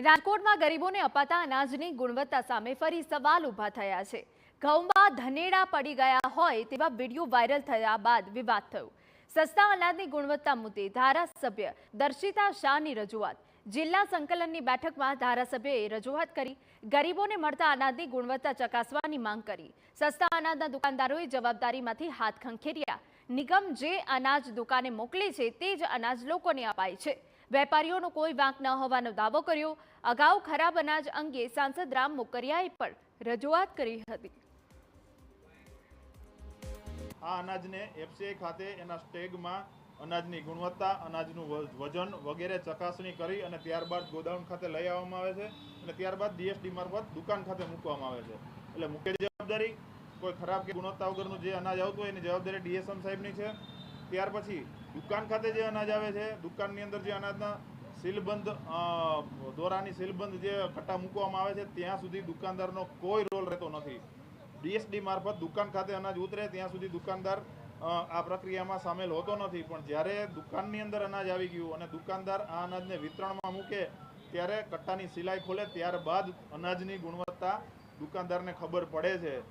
રાજકોટમાં ગરીબોને અપાતા અનાજની ગુણવત્તા સામે ફરી સવાલ ઊભા થયા છે। ઘઉંમાં ધનેડા પડી ગયા હોય તેવા વિડીયો વાયરલ થયા બાદ વિવાદ થયો। સસ્તા અનાજની ગુણવત્તા મુદ્દે ધારાસભ્ય દર્શિતા શાહની રજૂઆત। જિલ્લા સંકલનની બેઠકમાં ધારાસભ્યએ રજૂઆત કરી ગરીબોને મળતા અનાજની ગુણવત્તા ચકાસવાની માંગ કરી। સસ્તા અનાજના દુકાનદારોએ જવાબદારીમાંથી હાથ ખંખેર્યા। નિગમ જે અનાજ દુકાને મોકલે છે તે જ અનાજ લોકોને અપાય છે। વેપારીઓનો કોઈ વાંક ન હોવાનો દાવો કર્યો। અગાઉ ખરાબ અનાજ અંગે સાંસદ રામ મોકરિયાએ પણ રજૂઆત કરી હતી। આ અનાજને એફસીઆઈ ખાતે એના સ્ટેગમાં અનાજની ગુણવત્તા, અનાજનું વજન વગેરે ચકાસણી કરી અને ત્યારબાદ ગોડાઉન ખાતે લઈ આવવામાં આવે છે અને ત્યારબાદ ડીએસડી મારફત દુકાન ખાતે મૂકવામાં આવે છે। એટલે મુખ્ય જવાબદારી કોઈ ખરાબ કે ગુણવત્તા વગરનું જે અનાજ આવતું હોય એની જવાબદારી ડીએસએમ સાહેબની છે। ત્યાર પછી દુકાન ખાતે જે અનાજ આવે છે, દુકાનની અંદર જે અનાજના સીલબંધ દોરાની સીલબંધ જે કટ્ટા મૂકવામાં આવે છે ત્યાં સુધી દુકાનદારનો કોઈ રોલ રહેતો નથી। ડીએસડી મારફત દુકાન ખાતે અનાજ ઉતરે ત્યાં સુધી દુકાનદાર આ પ્રક્રિયામાં સામેલ હોતો નથી, પણ જ્યારે દુકાનની અંદર અનાજ આવી ગયું અને દુકાનદાર આ અનાજને વિતરણમાં મૂકે ત્યારે કટ્ટાની સિલાઈ ખોલે ત્યારબાદ અનાજની ગુણવત્તા દુકાનદારને ખબર પડે છે।